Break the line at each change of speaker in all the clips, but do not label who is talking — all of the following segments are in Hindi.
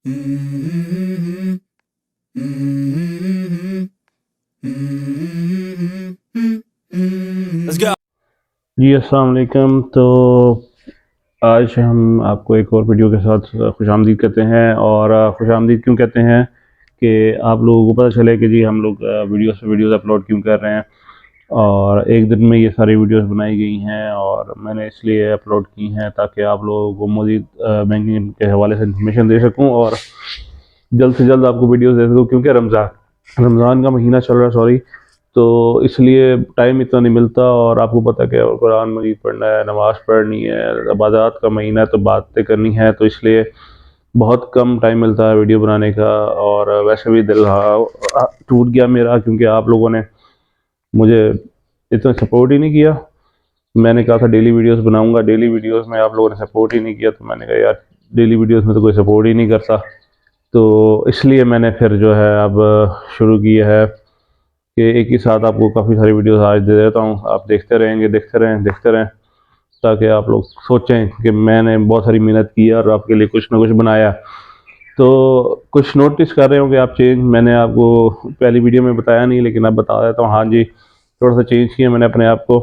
Let's go.
जी अस्सलाम वालेकुम। तो आज हम आपको एक और वीडियो के साथ खुशामदीद कहते हैं। और खुशामदीद क्यों कहते हैं कि आप लोगों को पता चले कि जी हम लोग वीडियोस अपलोड क्यों कर रहे हैं। और एक दिन में ये सारी वीडियोस बनाई गई हैं और मैंने इसलिए अपलोड की हैं ताकि आप लोगों को मज़ीद बैंकिंग के हवाले से इंफॉर्मेशन दे सकूं और जल्द से जल्द आपको वीडियोस दे सकूं, क्योंकि रमज़ान का महीना चल रहा है, सॉरी। तो इसलिए टाइम इतना नहीं मिलता और आपको पता है कि कुरान मजीद पढ़ना है, नमाज़ पढ़नी है, इबादत का महीना है तो बातें करनी है, तो इसलिए बहुत कम टाइम मिलता है वीडियो बनाने का। और वैसे भी दिल टूट गया मेरा, क्योंकि आप लोगों ने मुझे इतना सपोर्ट ही नहीं किया। मैंने कहा था डेली वीडियोस बनाऊंगा, डेली वीडियोस में आप लोगों ने सपोर्ट ही नहीं किया, तो मैंने कहा यार डेली वीडियोस में तो कोई सपोर्ट ही नहीं करता। तो इसलिए मैंने फिर जो है अब शुरू किया है कि एक ही साथ आपको काफ़ी सारी वीडियोस आज दे देता हूँ। आप देखते रहें ताकि आप लोग सोचें कि मैंने बहुत सारी मेहनत की है और आपके लिए कुछ ना कुछ बनाया। तो कुछ नोटिस कर रहे हो कि आप चेंज, मैंने आपको पहली वीडियो में बताया नहीं लेकिन अब बता देता हूँ। हाँ जी, थोड़ा सा चेंज किया मैंने अपने आप को,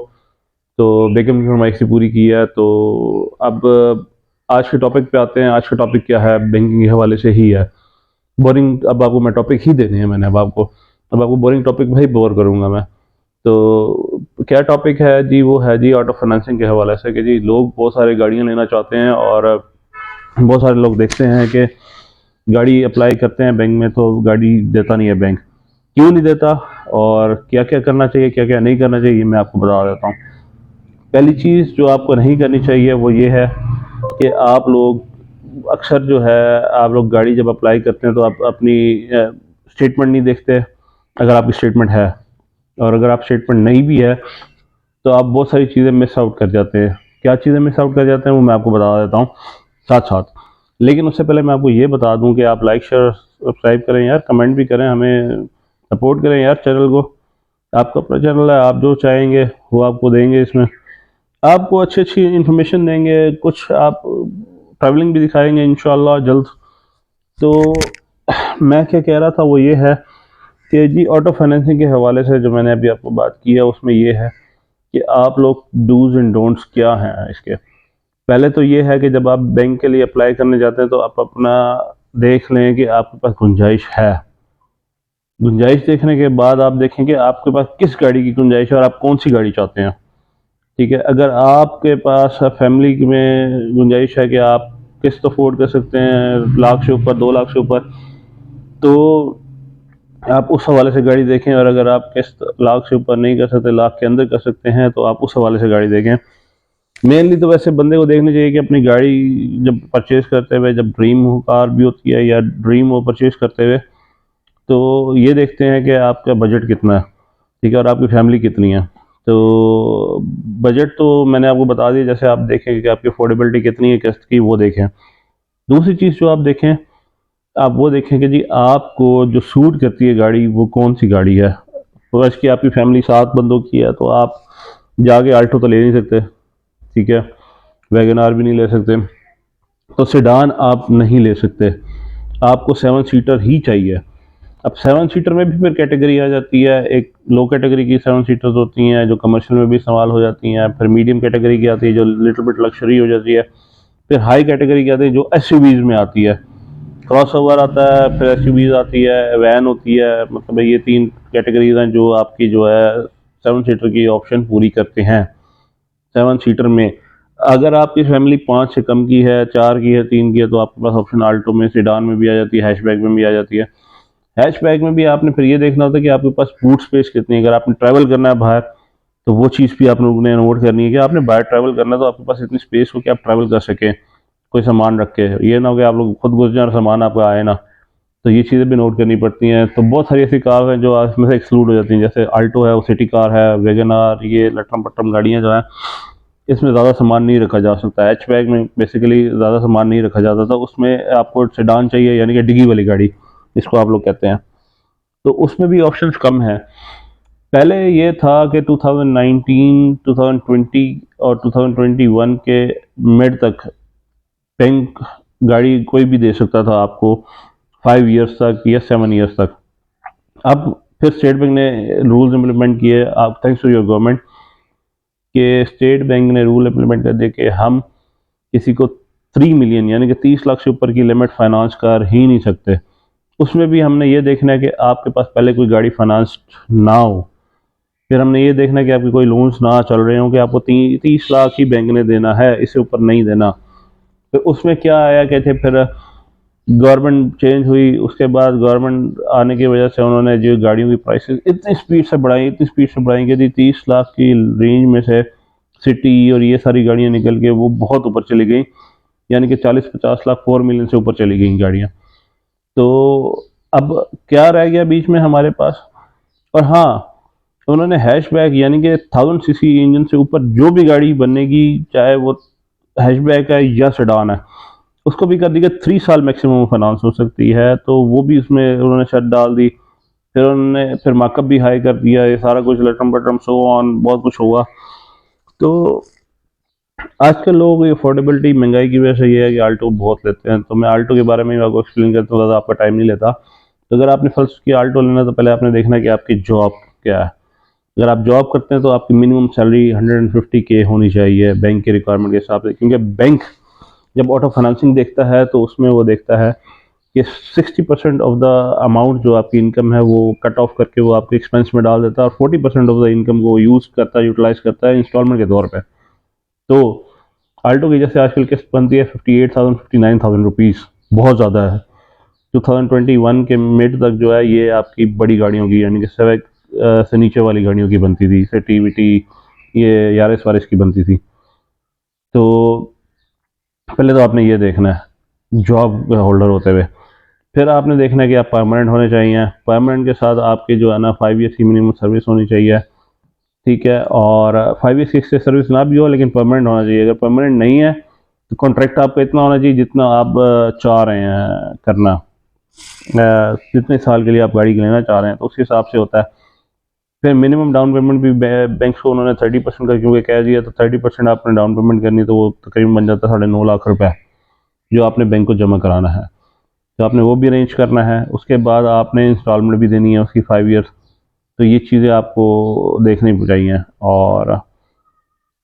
तो बेगम की फरमाइश से पूरी की है। तो अब आज के टॉपिक पे आते हैं। आज का टॉपिक क्या है, बैंकिंग के हवाले से ही है। बोरिंग अब आपको मैं टॉपिक ही देने हैं मैंने अब आपको बोरिंग टॉपिक भाई बोर करूंगा मैं। तो क्या टॉपिक है जी, वो है जी ऑटो फाइनेंसिंग के हवाले से कि जी लोग बहुत सारे गाड़ियां लेना चाहते हैं और बहुत सारे लोग देखते हैं कि गाड़ी अप्लाई करते हैं बैंक में तो गाड़ी देता नहीं है बैंक। क्यों नहीं देता और क्या क्या करना चाहिए, क्या क्या नहीं करना चाहिए, ये मैं आपको बता देता हूँ। पहली चीज़ जो आपको नहीं करनी चाहिए वो ये है कि आप लोग अक्सर जो है, आप लोग गाड़ी जब अप्लाई करते हैं तो आप अपनी स्टेटमेंट नहीं देखते, अगर आपकी स्टेटमेंट है। और अगर आप स्टेटमेंट नहीं भी है तो आप बहुत सारी चीज़ें मिस आउट कर जाते हैं। क्या चीज़ें मिस आउट कर जाते हैं वो मैं आपको बता देता हूँ साथ साथ। लेकिन उससे पहले मैं आपको ये बता दूं कि आप लाइक शेयर सब्सक्राइब करें यार, कमेंट भी करें, हमें सपोर्ट करें यार चैनल को। आपका अपना चैनल है, आप जो चाहेंगे वो आपको देंगे। इसमें आपको अच्छी अच्छी इन्फॉर्मेशन देंगे, कुछ आप ट्रैवलिंग भी दिखाएंगे इंशाल्लाह जल्द। तो मैं क्या कह रहा था वो ये है कि जी ऑटो फाइनेंसिंग के हवाले से जो मैंने अभी आपको बात की है उसमें ये है कि आप लोग डूज एंड डोंट्स क्या हैं इसके। पहले तो ये है कि जब आप बैंक के लिए अप्लाई करने जाते हैं तो आप अपना देख लें कि आपके पास गुंजाइश है। गुंजाइश देखने के बाद आप देखें कि आपके पास किस गाड़ी की गुंजाइश है और आप कौन सी गाड़ी चाहते हैं। ठीक है, अगर आपके पास फैमिली में गुंजाइश है कि आप किस्त अफोर्ड कर सकते हैं लाख से ऊपर, 2 लाख से ऊपर, तो आप उस हवाले से गाड़ी देखें। और अगर आप किस्त लाख से ऊपर नहीं कर सकते, लाख के अंदर कर सकते हैं, तो आप उस हवाले से गाड़ी देखें। मेनली तो वैसे बंदे को देखनी चाहिए कि अपनी गाड़ी जब परचेज़ करते हुए, जब ड्रीम हो कार भी होती है या ड्रीम हो परचेज़ करते हुए, तो ये देखते हैं कि आपका बजट कितना है, ठीक है, और आपकी फैमिली कितनी है। तो बजट तो मैंने आपको बता दिया, जैसे आप देखें कि आपकी अफोर्डेबिलिटी कितनी है किस्त की, वो देखें। दूसरी चीज़ जो आप देखें, आप वो देखें कि जी आपको जो सूट करती है गाड़ी वो कौन सी गाड़ी है। फर्स्ट की आपकी फैमिली 7 बंदों की है तो आप जाके आल्टो तो ले नहीं सकते, ठीक है, वैगन आर भी नहीं ले सकते, तो सेडान आप नहीं ले सकते, आपको 7 सीटर ही चाहिए। अब 7 सीटर में भी फिर कैटेगरी आ जाती है। एक लो कैटेगरी की 7 सीटर्स होती हैं जो कमर्शियल में भी इस्तेमाल हो जाती हैं, फिर मीडियम कैटेगरी की आती है जो लिटिल बिट लग्जरी हो जाती है, फिर हाई कैटेगरी की आती है जो एसयूवीज में आती है, क्रॉस ओवर आता है, फिर एसयूवीज आती है, वैन होती है। मतलब ये 3 कैटेगरीज हैं जो आपकी जो है 7 सीटर की ऑप्शन पूरी करते हैं। 7 सीटर में अगर आपकी फैमिली 5 से कम की है, 4 की है, 3 की है, तो आपके पास ऑप्शन आल्टो में, सेडान में भी आ जाती है, हैचबैक में भी आ जाती है। हैचबैक में भी आपने फिर ये देखना होता है कि आपके पास बूट स्पेस कितनी है। अगर आपने ट्रैवल करना है बाहर तो वो चीज़ भी आप लोगों ने नोट करनी है कि आपने बाहर ट्रैवल करना है तो आपके पास इतनी स्पेस हो कि आप ट्रैवल कर सकें, कोई सामान रख के। ये ना हो कि आप लोग खुद घुस जाए और सामान आपका आए ना, तो ये चीज़ें भी नोट करनी पड़ती हैं। तो बहुत सारी ऐसी कार हैं जो इसमें से एक्सक्लूड हो जाती हैं, जैसे आल्टो है, वो सिटी कार है, वैगन आर, ये लटरम पटरम गाड़ियाँ जो हैं इसमें ज़्यादा सामान नहीं रखा जा सकता। हैचबैक में बेसिकली ज़्यादा सामान नहीं रखा जाता, तो उसमें आपको सेडान चाहिए, यानी कि डिग्गी वाली गाड़ी जिसको आप लोग कहते हैं, तो उसमें भी ऑप्शंस कम हैं। पहले ये था कि 2019, 2020 और 2021 के मिड तक बैंक गाड़ी कोई भी दे सकता था आपको 5 ईयर्स तक या 7 ईयर्स तक। अब फिर स्टेट बैंक ने रूल्स इम्प्लीमेंट किए, आप थैंक्स टू योर गवर्नमेंट, कि स्टेट बैंक ने रूल इम्प्लीमेंट कर दिए कि हम किसी को 3 मिलियन यानी कि 30 लाख से ऊपर की लिमिट फाइनेंस कर ही नहीं सकते। उसमें भी हमने ये देखना है कि आपके पास पहले कोई गाड़ी फाइनेंस ना हो, फिर हमने ये देखना है कि आपके कोई लोन्स ना चल रहे हों कि आपको 30 लाख ही बैंक ने देना है, इससे ऊपर नहीं देना। फिर उसमें क्या आया, कहते फिर गवर्नमेंट चेंज हुई, उसके बाद गवर्नमेंट आने की वजह से उन्होंने जो गाड़ियों की प्राइसेस इतनी स्पीड से बढ़ाई कि 30 लाख की रेंज में से सिटी और ये सारी गाड़ियां निकल के वो बहुत ऊपर चली गई, यानी कि 40-50 लाख 4 मिलियन से ऊपर चली गई गाड़ियां। तो अब क्या रह गया बीच में हमारे पास? और हाँ, उन्होंने हैशबैक यानी कि 1000 सीसी इंजन से ऊपर जो भी गाड़ी बनेगी, चाहे वो हैशबैक है या सेडान है, उसको भी कर दी कि 3 साल मैक्सिमम फाइनेंस हो सकती है। तो वो भी उसमें उन्होंने शर्त डाल दी। फिर उन्होंने फिर मार्कअप भी हाई कर दिया, ये सारा कुछ लटरम बटरम सो ऑन बहुत कुछ हुआ। तो आजकल लोग अफोर्डेबिलिटी महंगाई की वजह से ये है कि आल्टो बहुत लेते हैं। तो मैं आल्टो के बारे में आपको एक्सप्लेन करता हूँ, ज़्यादा आपका टाइम नहीं लेता। तो अगर आपने फर्स्ट की आल्टो लेना, तो पहले आपने देखना कि आपकी जॉब क्या है। अगर आप जॉब करते हैं तो आपकी मिनिमम सैलरी 150K होनी चाहिए बैंक के रिक्वायरमेंट के हिसाब से, क्योंकि बैंक जब ऑटो फाइनेंसिंग देखता है तो उसमें वो देखता है कि 60% ऑफ द अमाउंट जो आपकी इनकम है वो कट ऑफ करके वो आपके एक्सपेंस में डाल देता है, और 40% ऑफ द इनकम को यूज़ करता है, यूटिलाइज करता है इंस्टॉलमेंट के तौर पे। तो आल्टो की जैसे आजकल किस्त बनती है 58,000 59,000 रुपीज़, बहुत ज़्यादा है। 2021 के मिड तक जो है ये आपकी बड़ी गाड़ियों की यानी कि सेवेक से नीचे वाली गाड़ियों की बनती थी, सिटी विटी ये यारिस वारिस की बनती थी। तो पहले तो आपने ये देखना है जॉब होल्डर होते हुए, फिर आपने देखना है कि आप परमानेंट होने चाहिए। परमानेंट के साथ आपकी जो है ना 5 ईयर्स की मिनिमम सर्विस होनी चाहिए, ठीक है। और 5 ईयर्स की सर्विस ना भी हो लेकिन परमानेंट होना चाहिए। अगर परमानेंट नहीं है तो कॉन्ट्रैक्ट आपका इतना होना चाहिए जितना आप चाह रहे हैं करना, जितने साल के लिए आप गाड़ी लेना चाह रहे हैं, तो उस हिसाब से होता है। फिर मिनिमम डाउन पेमेंट भी बैंक को उन्होंने 30% का क्योंकि कह दिया, तो 30% आपने डाउन पेमेंट करनी, तो वो तकरीबन बन जाता है 9.5 लाख रुपए जो आपने बैंक को जमा कराना है। तो आपने वो भी अरेंज करना है। उसके बाद आपने इंस्टॉलमेंट भी देनी है उसकी 5 ईयर्स। तो ये चीज़ें आपको देखनी चाहिए। और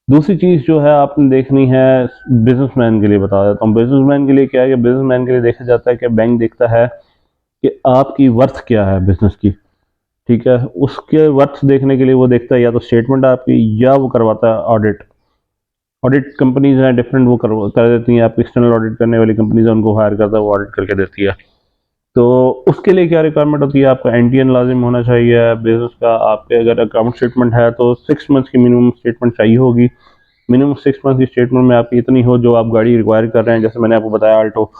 दूसरी चीज़ जो है आपने देखनी है, बिजनेसमैन के लिए बता देता हूँ। बिजनेसमैन के लिए क्या है कि बिजनेसमैन के लिए देखा जाता है कि बैंक देखता है कि आपकी वर्थ क्या है बिजनेस की, ठीक है। उसके वर्थ देखने के लिए वो देखता है या तो स्टेटमेंट आपकी, या वो करवाता है ऑडिट। ऑडिट कंपनीज हैं डिफरेंट, वो कर देती हैं। आपकी एक्सटर्नल ऑडिट करने वाली कंपनीज है, उनको हायर करता है, वो ऑडिट करके देती है। तो उसके लिए क्या रिक्वायरमेंट होती है, आपका एनटीएन लाजिम होना चाहिए बिजनेस का। आपके अगर अकाउंट स्टेटमेंट है तो 6 मंथ्स की मिनिमम स्टेटमेंट चाहिए होगी। मिनिमम 6 मंथ की स्टेटमेंट में आपकी इतनी हो जो आप गाड़ी रिक्वायर कर रहे हैं, जैसे मैंने आपको बताया आल्टो,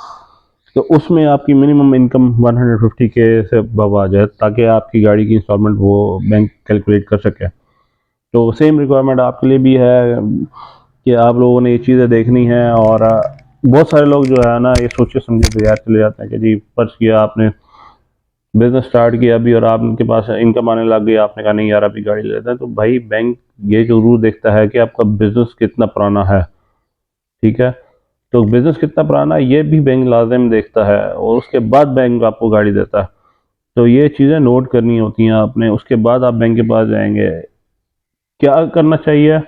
तो उसमें आपकी मिनिमम इनकम 150K से अब आ जाए, ताकि आपकी गाड़ी की इंस्टॉलमेंट वो बैंक कैलकुलेट कर सके। तो सेम रिक्वायरमेंट आपके लिए भी है कि आप लोगों ने ये चीज़ें देखनी है। और बहुत सारे लोग जो है ना ये सोचे समझे बगैर चले जाते हैं कि जी पर्स किया आपने, बिजनेस स्टार्ट किया अभी और आपके पास इनकम आने लग गई, आपने कहा नहीं यार अभी गाड़ी लेते हैं। तो भाई बैंक ये जरूर देखता है कि आपका बिजनेस कितना पुराना है, ठीक है। तो बिजनेस कितना पुराना है ये भी बैंक लाजिम देखता है, और उसके बाद बैंक आपको गाड़ी देता है। तो ये चीज़ें नोट करनी होती हैं आपने, उसके बाद आप बैंक के पास जाएंगे। क्या करना चाहिए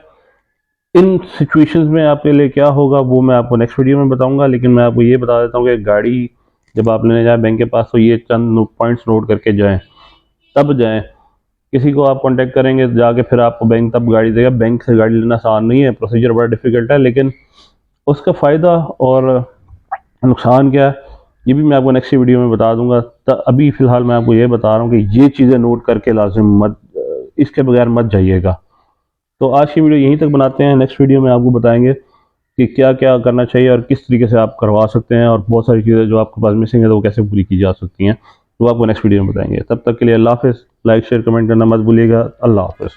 इन सिचुएशंस में आपके लिए, क्या होगा वो मैं आपको नेक्स्ट वीडियो में बताऊंगा। लेकिन मैं आपको ये बता देता हूँ कि गाड़ी जब आप लेने जाए बैंक के पास, तो ये चंद पॉइंट्स नोट करके जाएं, तब जाएं। किसी को आप कांटेक्ट करेंगे जाके, फिर आपको बैंक तब गाड़ी देगा। बैंक से गाड़ी लेना आसान नहीं है, प्रोसीजर बड़ा डिफिकल्ट है, लेकिन उसका फ़ायदा और नुकसान क्या है ये भी मैं आपको नेक्स्ट वीडियो में बता दूंगा। अभी फ़िलहाल मैं आपको ये बता रहा हूँ कि ये चीज़ें नोट करके लाजिम मत, इसके बगैर मत जाइएगा। तो आज की वीडियो यहीं तक बनाते हैं। नेक्स्ट वीडियो में आपको बताएंगे कि क्या क्या करना चाहिए और किस तरीके से आप करवा सकते हैं, और बहुत सारी चीज़ें जो आपके पास मिसिंग है तो वो कैसे पूरी की जा सकती हैं, तो आपको नेक्स्ट वीडियो में बताएंगे। तब तक के लिए अल्लाह हाफ़िज़। लाइक शेयर कमेंट करना मत भूलिएगा। अल्लाह हाफ़िज़।